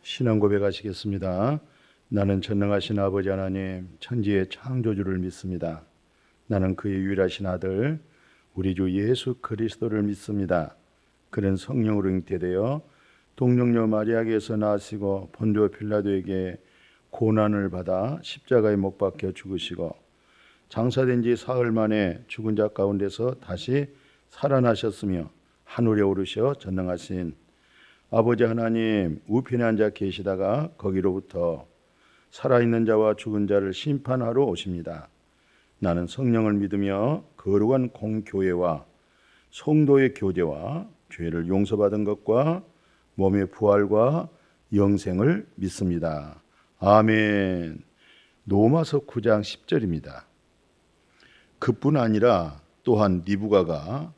신앙 고백하시겠습니다. 나는 전능하신 아버지 하나님 천지의 창조주를 믿습니다. 나는 그의 유일하신 아들 우리 주 예수 그리스도를 믿습니다. 그는 성령으로 잉태되어 동정녀 마리아에게서 나시고 본디오 빌라도에게 고난을 받아 십자가에 못 박혀 죽으시고 장사된 지 사흘 만에 죽은 자 가운데서 다시 살아나셨으며 하늘에 오르셔 전능하신 아버지 하나님 우편에 앉아 계시다가 거기로부터 살아있는 자와 죽은 자를 심판하러 오십니다. 나는 성령을 믿으며 거룩한 공교회와 성도의 교제와 죄를 용서받은 것과 몸의 부활과 영생을 믿습니다. 아멘. 로마서 9장 10절입니다. 그뿐 아니라 또한 리브가가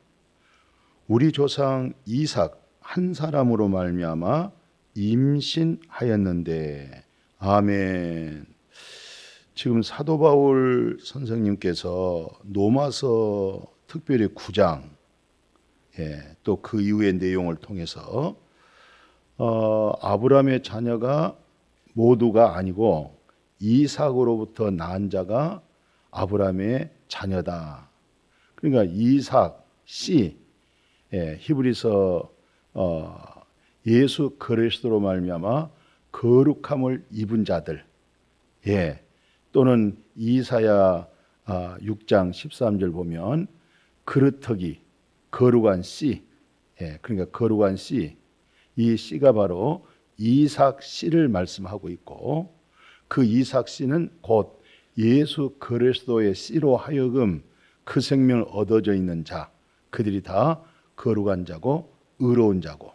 우리 조상 이삭 한 사람으로 말미암아 임신하였는데, 아멘. 지금 사도 바울 선생님께서 로마서 특별히 9장 또 그 이후의 내용을 통해서 아브라함의 자녀가 모두가 아니고 이삭으로부터 난 자가 아브라함의 자녀다. 그러니까 이삭 씨 히브리서 예수 그리스도로 말미암아 거룩함을 입은 자들, 또는 이사야 6장 13절 보면 그루터기 거룩한 씨, 그러니까 거룩한 씨, 이 씨가 바로 이삭 씨를 말씀하고 있고, 그 이삭 씨는 곧 예수 그리스도의 씨로 하여금 그 생명을 얻어져 있는 자, 그들이 다 거룩한 자고 의로운 자고,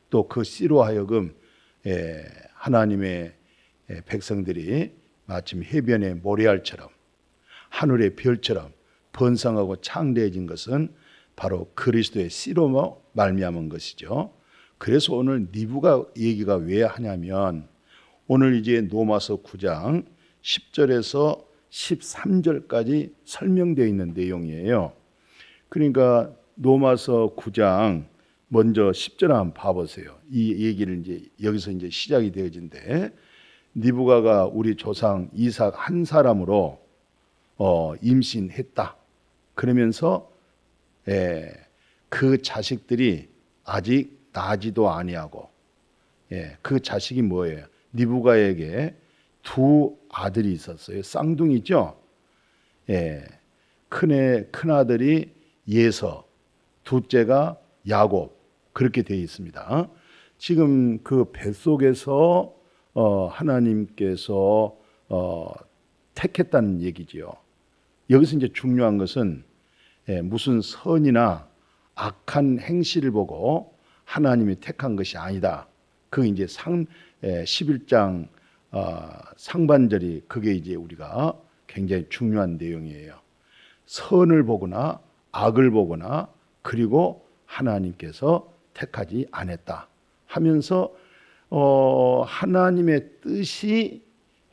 또 그 씨로 하여금 하나님의 백성들이 마침 해변의 모래알처럼 하늘의 별처럼 번성하고 창대해진 것은 바로 그리스도의 씨로 말미암은 것이죠. 그래서 오늘 리브가 얘기가 왜 하냐면, 오늘 이제 로마서 9장 10절에서 13절까지 설명되어 있는 내용이에요. 그러니까 로마서 9장 먼저 10절 한번 봐보세요. 이 얘기를 이제 여기서 이제 시작이 되어진데, 리브가가 우리 조상 이삭 한 사람으로 임신했다. 그러면서 그 자식들이 아직 나지도 아니하고, 그 자식이 뭐예요? 리브가에게 두 아들이 있었어요. 쌍둥이죠. 큰 아들이 예서, 둘째가 야곱, 그렇게 되어 있습니다. 지금 그 뱃속에서 하나님께서 택했다는 얘기지요. 여기서 이제 중요한 것은 무슨 선이나 악한 행실을 보고 하나님이 택한 것이 아니다. 그 이제 11장 상반절이 그게 이제 우리가 굉장히 중요한 내용이에요. 선을 보거나 악을 보거나 그리고 하나님께서 택하지 않았다 하면서 하나님의 뜻이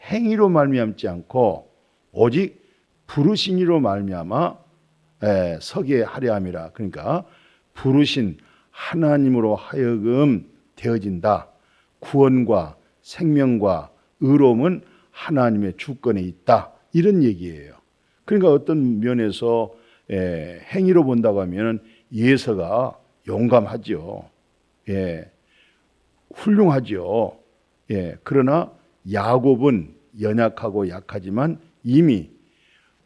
행위로 말미암지 않고 오직 부르신 이로 말미암아 서게 하려 함이라. 그러니까 부르신 하나님으로 하여금 되어진다. 구원과 생명과 의로움은 하나님의 주권에 있다. 이런 얘기예요. 그러니까 어떤 면에서 행위로 본다고 하면 예서가 용감하죠. 훌륭하죠. 그러나 야곱은 연약하고 약하지만 이미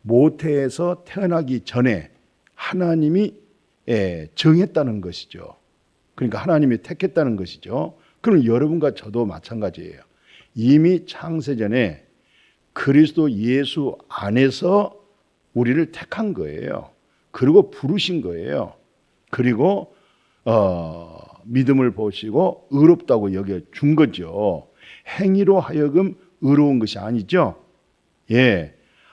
모태에서 태어나기 전에 하나님이 정했다는 것이죠. 그러니까 하나님이 택했다는 것이죠. 그럼 여러분과 저도 마찬가지예요. 이미 창세전에 그리스도 예수 안에서 우리를 택한 거예요. 그리고 부르신 거예요. 그리고 믿음을 보시고 의롭다고 여겨준 거죠. 행위로 하여금 의로운 것이 아니죠.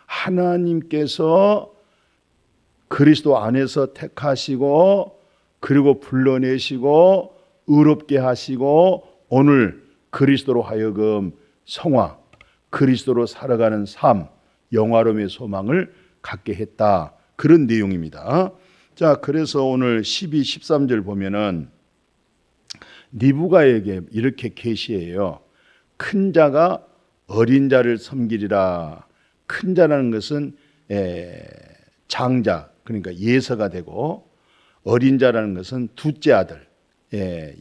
하나님께서 그리스도 안에서 택하시고 그리고 불러내시고 의롭게 하시고 오늘 그리스도로 하여금 성화, 그리스도로 살아가는 삶, 영화로움의 소망을 갖게 했다. 그런 내용입니다. 자, 그래서 오늘 12, 13절 보면은 리브가에게 이렇게 계시해요. 큰 자가 어린 자를 섬기리라. 큰 자라는 것은 장자, 그러니까 예서가 되고, 어린 자라는 것은 둘째 아들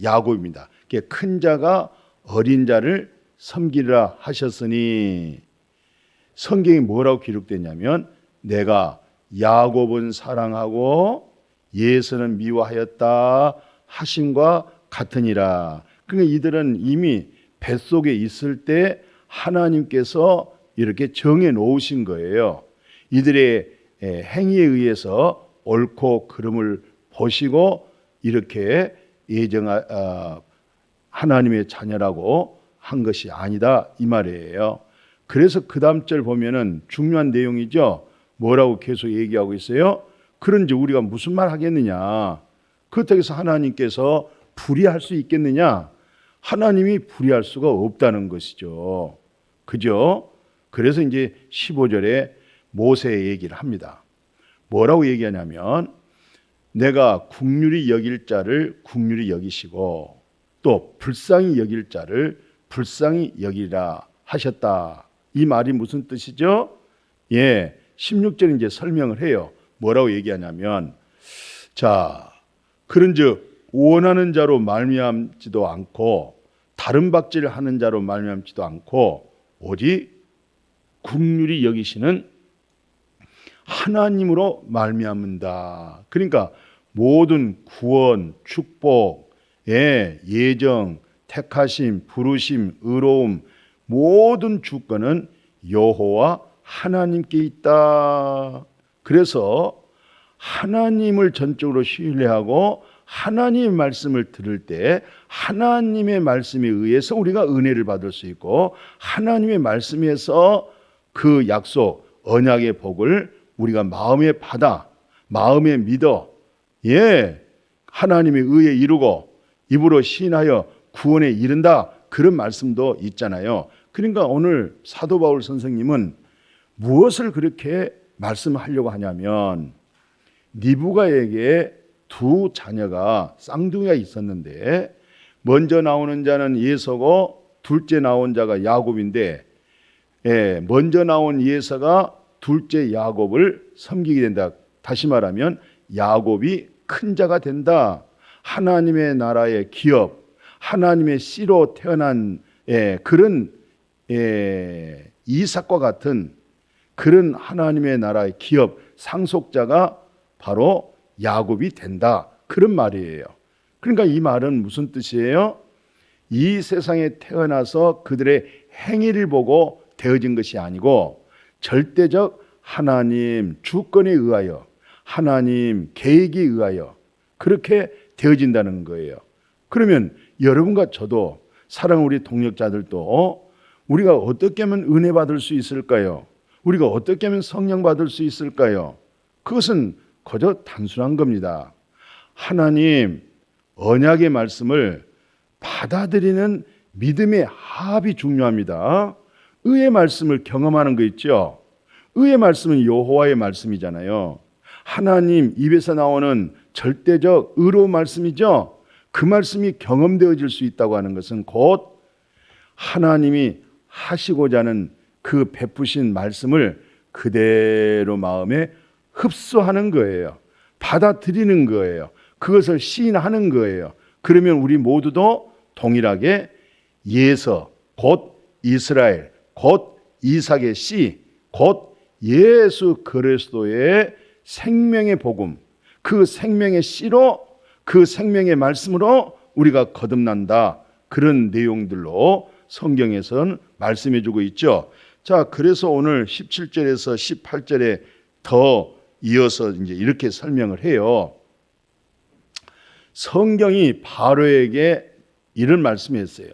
야곱입니다. 큰 자가 어린 자를 섬기리라 하셨으니, 성경이 뭐라고 기록되냐면 내가 야곱은 사랑하고 예서는 미워하였다 하심과 같으니라. 그러니까 이들은 이미 뱃속에 있을 때 하나님께서 이렇게 정해 놓으신 거예요. 이들의 행위에 의해서 옳고 그름을 보시고 이렇게 하나님의 자녀라고 한 것이 아니다 이 말이에요. 그래서 그 다음 절 보면은 중요한 내용이죠. 뭐라고 계속 얘기하고 있어요? 그런지 우리가 무슨 말 하겠느냐? 그렇다고 해서 하나님께서 불의할 수 있겠느냐? 하나님이 불의할 수가 없다는 것이죠. 그죠? 그래서 이제 15절에 모세의 얘기를 합니다. 뭐라고 얘기하냐면 내가 긍휼히 여길 자를 긍휼히 여기시고 또 불쌍히 여길 자를 불쌍히 여기라 하셨다. 이 말이 무슨 뜻이죠? 16절 이제 설명을 해요. 뭐라고 얘기하냐면 자, 그런즉 원하는 자로 말미암지도 않고 다른 박질을 하는 자로 말미암지도 않고 오직 긍휼히 여기시는 하나님으로 말미암는다. 그러니까 모든 구원, 축복, 예정, 택하심, 부르심, 의로움 모든 주권은 여호와 하나님께 있다. 그래서 하나님을 전적으로 신뢰하고 하나님의 말씀을 들을 때 하나님의 말씀에 의해서 우리가 은혜를 받을 수 있고 하나님의 말씀에서 그 약속, 언약의 복을 우리가 마음에 받아, 마음에 믿어, 하나님의 의에 이루고 입으로 시인하여 구원에 이른다. 그런 말씀도 있잖아요. 그러니까 오늘 사도 바울 선생님은 무엇을 그렇게 말씀하려고 하냐면 리브가에게 두 자녀가 쌍둥이가 있었는데 먼저 나오는 자는 예서고 둘째 나온 자가 야곱인데 먼저 나온 예서가 둘째 야곱을 섬기게 된다. 다시 말하면 야곱이 큰 자가 된다. 하나님의 나라의 기업, 하나님의 씨로 태어난 그런 이삭과 같은 그런 하나님의 나라의 기업 상속자가 바로 야곱이 된다. 그런 말이에요. 그러니까 이 말은 무슨 뜻이에요? 이 세상에 태어나서 그들의 행위를 보고 되어진 것이 아니고 절대적 하나님 주권에 의하여 하나님 계획에 의하여 그렇게 되어진다는 거예요. 그러면 여러분과 저도 사랑하는 우리 동역자들도 우리가 어떻게 하면 은혜 받을 수 있을까요? 우리가 어떻게 하면 성령 받을 수 있을까요? 그것은 거저 단순한 겁니다. 하나님 언약의 말씀을 받아들이는 믿음의 합이 중요합니다. 의의 말씀을 경험하는 거 있죠? 의의 말씀은 여호와의 말씀이잖아요. 하나님 입에서 나오는 절대적 의로운 말씀이죠. 그 말씀이 경험되어질 수 있다고 하는 것은 곧 하나님이 하시고자 하는 그 베푸신 말씀을 그대로 마음에 흡수하는 거예요. 받아들이는 거예요. 그것을 시인하는 거예요. 그러면 우리 모두도 동일하게 예서, 곧 이스라엘, 곧 이삭의 씨, 곧 예수 그리스도의 생명의 복음, 그 생명의 씨로 그 생명의 말씀으로 우리가 거듭난다. 그런 내용들로 성경에서는 말씀해 주고 있죠. 자, 그래서 오늘 17절에서 18절에 더 이어서 이제 이렇게 설명을 해요. 성경이 바로에게 이런 말씀했어요.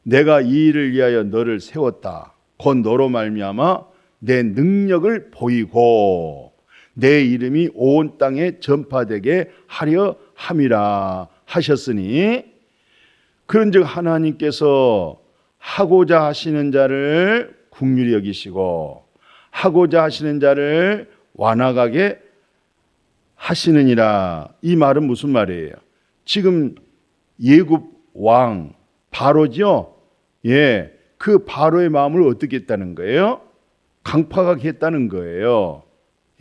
내가 이 일을 위하여 너를 세웠다. 곧 너로 말미암아 내 능력을 보이고 내 이름이 온 땅에 전파되게 하려 함이라 하셨으니 그런즉 하나님께서 하고자 하시는 자를 긍휼히 여기시고 하고자 하시는 자를 완악하게 하시느니라. 이 말은 무슨 말이에요? 지금 예굽 왕 바로죠. 예, 그 바로의 마음을 어떻게 했다는 거예요? 강팍하게 했다는 거예요.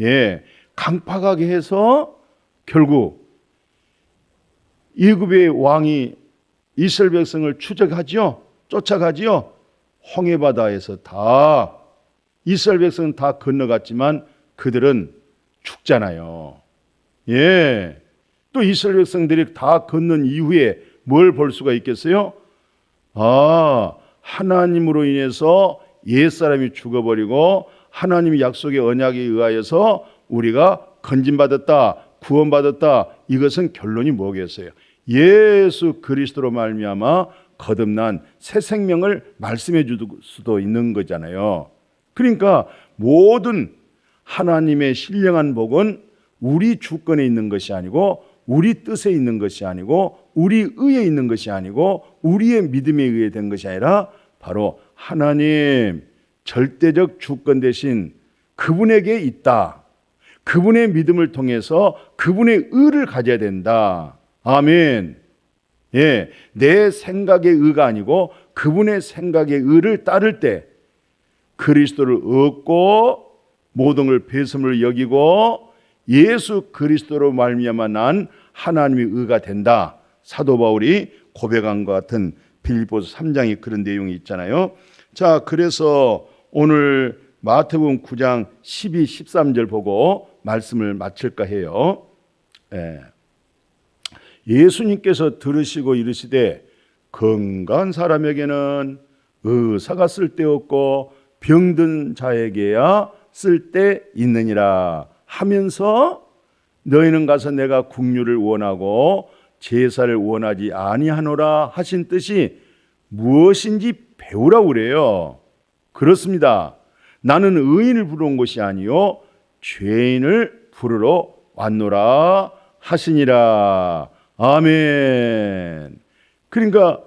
예, 강팍하게 해서 결국 애굽의 왕이 이스라엘 백성을 추적하지요. 쫓아가지요. 홍해바다에서 다 이스라엘 백성은 다 건너갔지만 그들은 죽잖아요. 예. 또 이스라엘 백성들이 다 건넌 이후에 뭘 볼 수가 있겠어요? 하나님으로 인해서 옛사람이 죽어버리고 하나님의 약속의 언약에 의하여서 우리가 건진받았다, 구원받았다. 이것은 결론이 뭐겠어요? 예수 그리스도로 말미암아 거듭난 새 생명을 말씀해 줄 수도 있는 거잖아요. 그러니까 모든 하나님의 신령한 복은 우리 주권에 있는 것이 아니고 우리 뜻에 있는 것이 아니고 우리 의에 있는 것이 아니고 우리의 믿음에 의해 된 것이 아니라 바로 하나님 절대적 주권 대신 그분에게 있다. 그분의 믿음을 통해서 그분의 의를 가져야 된다. 아멘. 예, 내 생각의 의가 아니고 그분의 생각의 의를 따를 때 그리스도를 얻고 모든 걸 배심을 여기고 예수 그리스도로 말미암아 난 하나님의 의가 된다. 사도 바울이 고백한 것 같은 빌립보서 3장에 그런 내용이 있잖아요. 자, 그래서 오늘 마태복음 9장 12, 13절 보고 말씀을 마칠까 해요. 예. 예수님께서 들으시고 이르시되 건강한 사람에게는 의사가 쓸데없고 병든 자에게야 쓸데 있느니라 하면서 너희는 가서 내가 국류를 원하고 제사를 원하지 아니하노라 하신 뜻이 무엇인지 배우라고 그래요. 그렇습니다. 나는 의인을 부르는 것이 아니요 죄인을 부르러 왔노라 하시니라. 아멘. 그러니까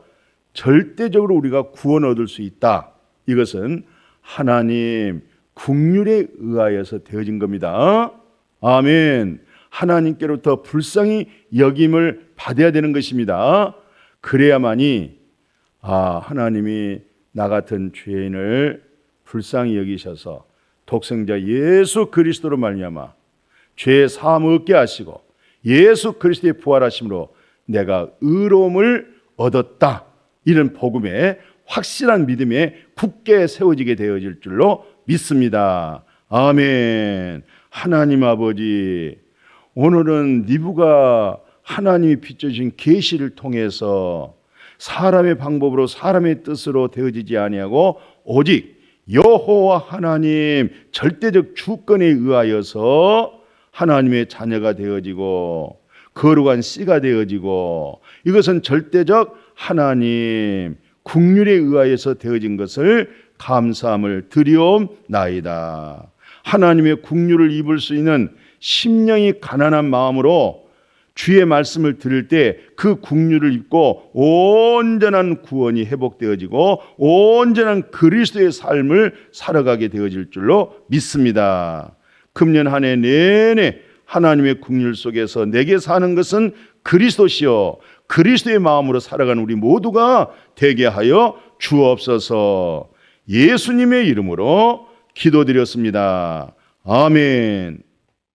절대적으로 우리가 구원 얻을 수 있다. 이것은 하나님 국률에 의하여서 되어진 겁니다. 아멘. 하나님께로부터 불쌍히 여김을 받아야 되는 것입니다. 그래야만이 하나님이 나 같은 죄인을 불쌍히 여기셔서 독생자 예수 그리스도로 말미암아 죄 사함 얻게 하시고 예수 그리스도의 부활하심으로 내가 의로움을 얻었다. 이런 복음에 확실한 믿음에 굳게 세워지게 되어질 줄로 믿습니다. 아멘. 하나님 아버지, 오늘은 니부가 하나님이 비춰주신 계시를 통해서 사람의 방법으로 사람의 뜻으로 되어지지 아니하고 오직 여호와 하나님 절대적 주권에 의하여서 하나님의 자녀가 되어지고 거룩한 씨가 되어지고 이것은 절대적 하나님 국률에 의하여서 되어진 것을 감사함을 드리옵나이다. 하나님의 국률을 입을 수 있는 심령이 가난한 마음으로 주의 말씀을 들을 때 그 국률을 입고 온전한 구원이 회복되어지고 온전한 그리스도의 삶을 살아가게 되어질 줄로 믿습니다. 금년 한 해 내내 하나님의 국률 속에서 내게 사는 것은 그리스도시요 그리스도의 마음으로 살아가는 우리 모두가 되게 하여 주옵소서. 예수님의 이름으로 기도드렸습니다. 아멘.